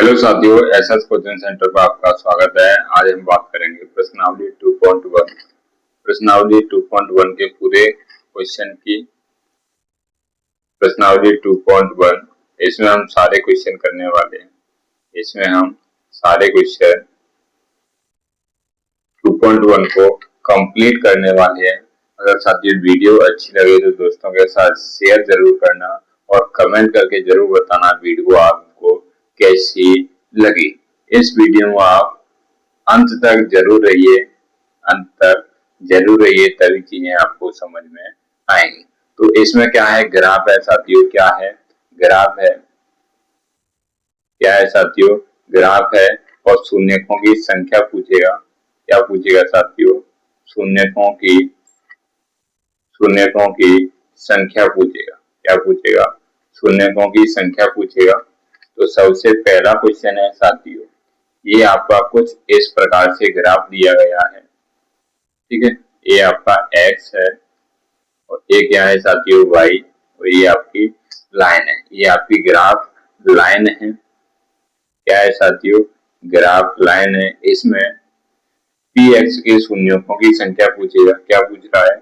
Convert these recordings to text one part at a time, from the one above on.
Hello साथियों, SS coaching centre पर आपका स्वागत है। आज हम बात करेंगे प्रश्नावली 2.1। प्रश्नावली 2.1 के पूरे क्वेश्चन की प्रश्नावली 2.1। इसमें हम सारे क्वेश्चन करने वाले हैं। इसमें हम सारे क्वेश्चन 2.1 को कंप्लीट करने वाले हैं। अगर साथियों वीडियो अच्छी लगे तो दोस्तों के साथ शेयर जरूर करना और कमेंट करके जरूर बताना वीडियो आपको कैसी लगी। इस वीडियो में आप अंत तक जरूर रहिए, अंत तक जरूर रहिए, तभी चीजें आपको समझ में आएंगी। तो इसमें क्या है, ग्राफ है साथियों। क्या है, ग्राफ है। क्या है साथियों, ग्राफ है और शून्यकों की संख्या पूछेगा। क्या पूछेगा साथियों, शून्यकों की संख्या पूछेगा। क्या पूछेगा, शून्यकों की संख्या पूछेगा। तो सबसे पहला क्वेश्चन है साथियों, ये आपका कुछ इस प्रकार से ग्राफ दिया गया है। ठीक है, ये आपका x है और ये क्या है साथियों, y, और ये आपकी लाइन है। ये आपकी ग्राफ लाइन है। क्या है साथियों, ग्राफ लाइन है। इसमें px के शून्यकों की संख्या पूछेगा। क्या पूछ रहा है,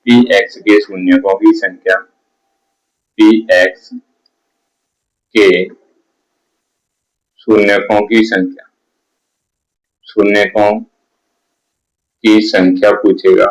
px के शून्यकों की संख्या। px के शून्यकों की संख्या, शून्यकों की संख्या पूछेगा।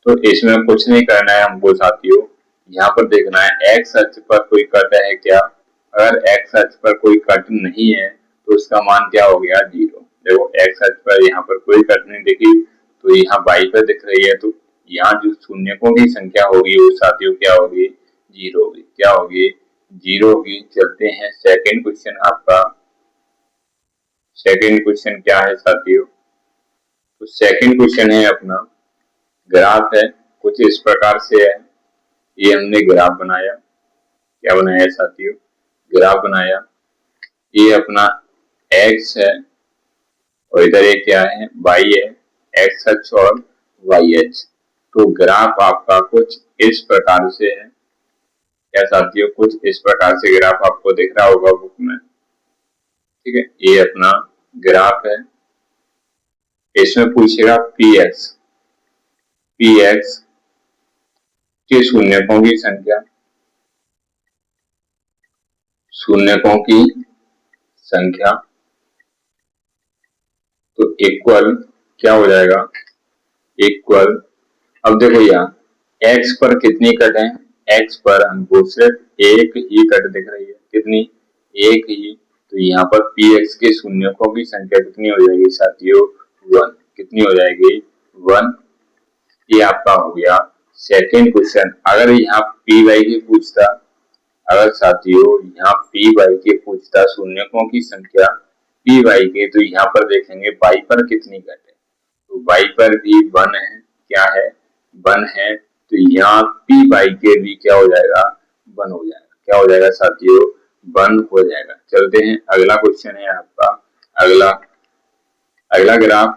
तो इसमें कुछ नहीं करना है हमको साथियों, यहाँ पर देखना है x अक्ष पर कोई कट है क्या। अगर x अक्ष पर कोई कट नहीं है तो उसका मान क्या हो गया, 0। देखो x अक्ष पर यहाँ पर कोई कट नहीं दिखी तो यहाँ y पर दिख रही है, तो यहाँ जो शून्यकों की संख्या होगी वो साथियों क्या होगी, 0 होगी। क्या होगी, 0 होगी। चलते हैं सेकेंड क्वेश्चन आपका। सेकेंड क्वेश्चन क्या है साथियों, तो सेकेंड क्वेश्चन है अपना, ग्राफ है कुछ इस प्रकार से है। ये हमने ग्राफ बनाया। क्या बनाया साथियों, ग्राफ बनाया। ये अपना x है और इधर ये क्या है, y है, x अक्ष और y अक्ष। तो ग्राफ आपका कुछ इस प्रकार से है। क्या साथियों, कुछ इस प्रकार से ग्राफ आपको दिख रहा होगा बुक में। ठीक है, ये अपना ग्राफ है। इसमें पूछेगा px के शून्यकों की संख्या। शून्यकों की संख्या तो इक्वल क्या हो जाएगा, इक्वल। अब देखो यहाँ x पर कितनी कट है, x पर हमको सिर्फ एक ही कट दिख रही है। कितनी, एक ही। तो यहाँ पर px के शून्यकों की संख्या कितनी हो जाएगी साथियों, 1। कितनी हो जाएगी, 1। ये आपका हो गया सेकेंड क्वेश्चन। अगर यहाँ py की पूछता, अगर साथियों यहाँ py के पूछता शून्यकों की संख्या py के, तो यहाँ पर देखेंगे y पर कितनी कट है। तो y पर भी 1 है। क्या है, 1 है। तो यहाँ py के भी क्या हो जाएगा, 1 हो जाएगा। क्या हो जाएगा साथियों, 1 हो जाएगा। चलते हैं अगला क्वेश्चन है आपका। अगला graph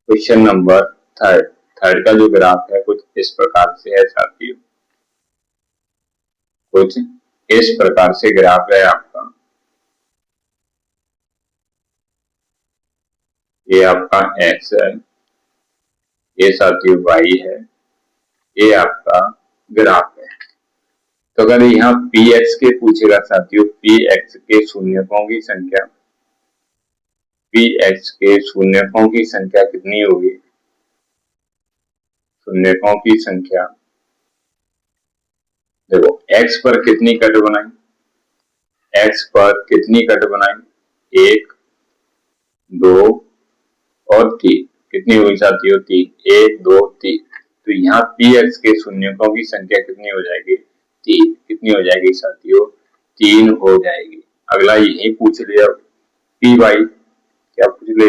question number third. Third का जो ग्राफ है कुछ इस प्रकार से है साथियों, कुछ इस प्रकार से ग्राफ है आपका। ये आपका x है, ये साथियों y है, ये आपका ग्राफ है। तो अगर यहाँ px के पूछेगा साथियों, px के शून्यकों की संख्या, px के शून्यकों की संख्या कितनी होगी, शून्यकों की संख्या। देखो x पर कितनी कट बनाई, x पर कितनी कट बनाई, 1, 2 और 3। कितनी हुई साथियों, 3। 1, 2, 3। तो यहाँ px के शून्यकों की संख्या कितनी हो जाएगी, 3। कितनी हो जाएगी साथियों, 3 हो जाएगी। अगला यही पूछ लिया py। क्या पूछ ले,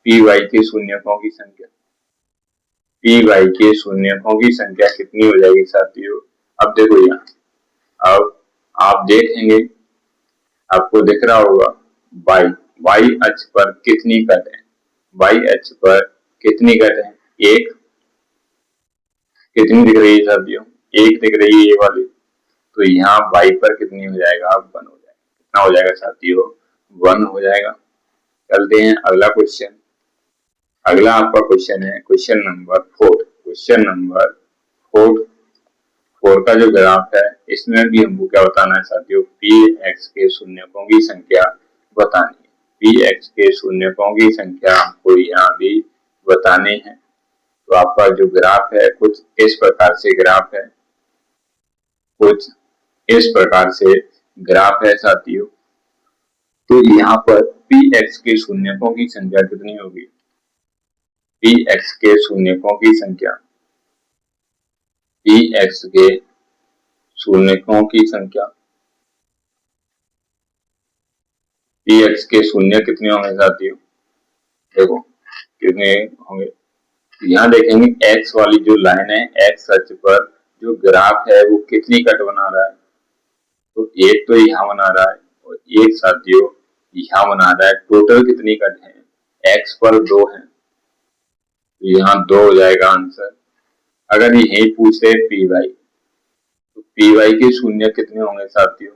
py के शून्यकों की संख्या। py के शून्यकों की संख्या कितनी हो जाएगी साथियों। अब देखो यहाँ, अब आप देखेंगे, आपको दिख रहा होगा y अक्ष पर कितनी कट है, y अक्ष पर कितनी कट है, 1। कितनी दिख रही है साथियों, 1 दिख रही है ये वाली। तो यहाँ y पर कितनी हो जाएगा, 1 हो जाएगा। कितना हो जाएगा साथियों, 1 हो जाएगा। चलते हैं अगला क्वेश्चन। अगला आपका क्वेश्चन है क्वेश्चन नंबर 4। क्वेश्चन नंबर 4 का जो ग्राफ है इसमें भी हमको क्या बताना है साथियों, पी एक्स के शून्यकों की संख्या बतानी है। पी एक्स के शून्यकों की संख्या हमको यहाँ भी बताने हैं। तो आपका जो ग्राफ है कुछ इस प्रकार से ग्राफ है, कुछ इस प्रकार से ग्राफ है साथियों। तो यहाँ पर पी एक्स के शून्यकों की संख्या कितनी होगी, पी एक्स के शून्यकों की संख्या, पी एक्स के शून्यकों की संख्या, पी एक्स के शून्य कितने होंगे साथियों, देखो कितने होंगे। यहाँ देखेंगे एक्स वाली जो लाइन है, एक्स अक्ष पर जो ग्राफ है वो कितनी कट बना रहा है, तो एक तो यहाँ बना रहा है और एक साथियों यहाँ बना रहा है। टोटल कितनी कट है, एक्स पर 2 है, तो यहाँ 2 हो जाएगा आंसर। अगर यही पूछे पी वाई, तो पी वाई के शून्य कितने होंगे साथियों,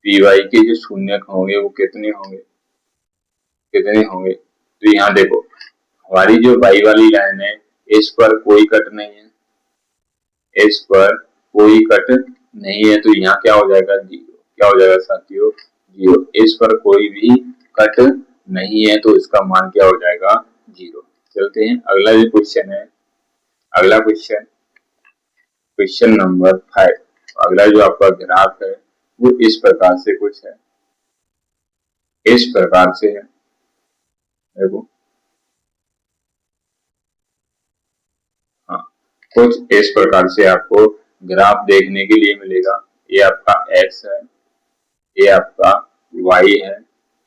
पी वाई के जो शून्य होंगे वो कितने होंगे, कितने होंगे। तो यहाँ देखो हमारी जो वाई वाली लाइन है इस पर कोई कट नहीं है, इस पर कोई कट नहीं है, तो यहाँ क्या हो जाएगा, जीरो। क्या हो जाएगा साथियों, जीरो। इस पर कोई भी कट नहीं है तो इसका मान क्या हो जाएगा, जीरो। चलते हैं अगला जो क्वेश्चन है, अगला क्वेश्चन क्वेश्चन नंबर 5। अगला जो आपका ग्राफ है वो इस प्रकार से कुछ है, इस प्रकार से है, देखो हाँ, कुछ इस प्रकार से आपको ग्राफ देखने के लिए मिलेगा। ये आपका एक्स है, ये आपका वाई है,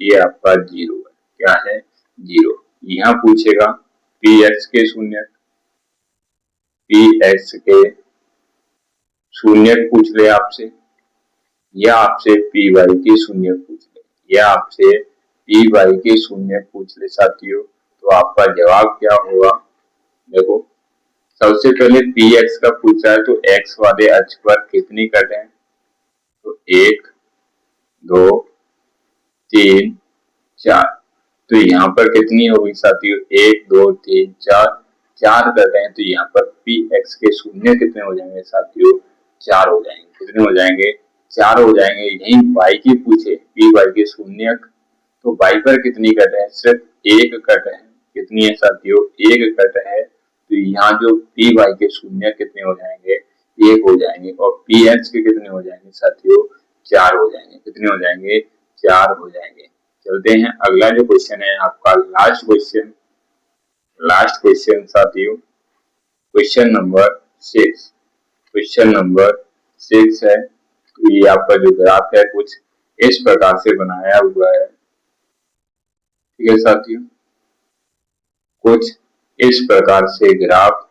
ये आपका जीरो है। क्या है, जीरो। यहाँ पूछेगा पी एक्स के शून्य, पी एक्स के शून्य पूछ ले आपसे, या आपसे पी वाई के शून्य पूछ ले, या आपसे पी वाई के शून्य पूछ ले साथियों, तो आपका जवाब क्या होगा। देखो सबसे पहले पी एक्स का पूछा है तो एक्स वाले अक्ष पर कितनी कट है, तो 1 2 3 4। तो यहाँ पर कितनी होगी साथियों, 1 2 3 4, 4 कट है। तो यहाँ पर पी एक्स के शून्य कितने हो जाएंगे साथियों, 4 हो जाएंगे। कितने हो जाएंगे, 4 हो जाएंगे। यही वाई की पूछे पी वाई के शून्य, तो वाई पर कितनी कट है, सिर्फ 1 कट है। कितनी है साथियों, 1 कट है। तो यहाँ जो पी वाई के शून्य कितने हो जाएंगे, 1 हो जाएंगे। और पी एक्स के कितने हो जाएंगे साथियों, 4 हो जाएंगे। कितने हो जाएंगे, 4 हो जाएंगे। चलते हैं अगला जो क्वेश्चन है आपका लास्ट क्वेश्चन, लास्ट क्वेश्चन साथियों क्वेश्चन नंबर 6। क्वेश्चन नंबर 6 है। तो ये आपका जो ग्राफ है कुछ इस प्रकार से बनाया हुआ है, ठीक है साथियों, कुछ इस प्रकार से ग्राफ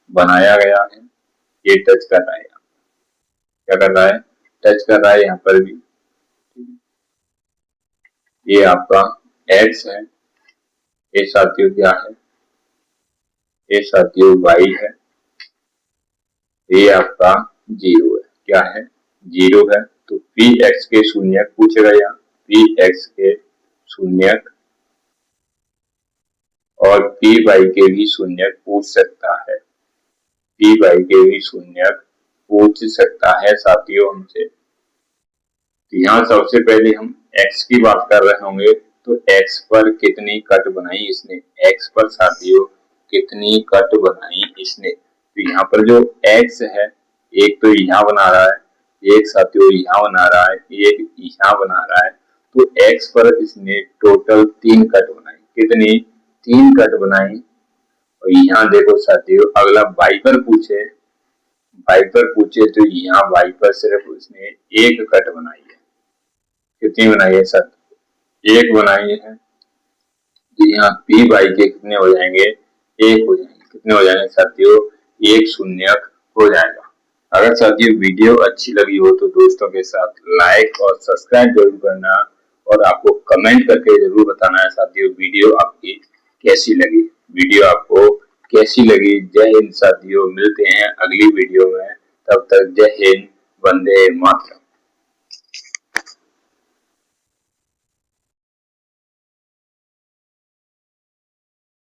बनाया गया है। ये टच कर रहा है, क्या कर रहा है, टच कर रहा है यहाँ पर भी। ये आपका एक्स है, ये साथियों क्या है, ये साथियों वाई है, ये आपका जीरो है। क्या है, जीरो है। तो पी एक्स के शून्य पूछेगा, यहाँ पी एक्स के शून्य और पी वाई के भी शून्य पूछ सकता है, पी वाई के भी शून्य पूछ सकता है साथियों हमसे। तो यहाँ सबसे पहले हम एक्स की बात कर रहे होंगे, तो एक्स पर कितनी कट बनाई इसने, एक्स पर साथियों कितनी कट बनाई इसने। तो यहाँ पर जो एक्स है एक तो यहाँ बना रहा है, एक साथियों यहाँ बना रहा है, एक यहाँ बना रहा है। तो एक्स पर इसने टोटल 3 कट बनाई। कितनी, 3 कट बनाई। और यहाँ देखो साथियों अगला वाई पर पूछे, वाई पर पूछे तो यहाँ वाई पर सिर्फ उसने 1 कट बनाई है। कितनी बनाई है सर, 1 बनाई है। तो यहाँ पी वाई के कितने हो जाएंगे, 1 हो जाएंगे। कितने हो जाएंगे साथियों, 1 शून्य हो जाएगा। अगर साथियों वीडियो अच्छी लगी हो तो दोस्तों के साथ लाइक और सब्सक्राइब जरूर करना, और आपको कमेंट करके जरूर बताना है साथियों वीडियो आपकी कैसी लगी, वीडियो आपको कैसी लगी। जय हिंद साथियों, मिलते हैं अगली वीडियो में, तब तक जय हिंद, वंदे मातरम।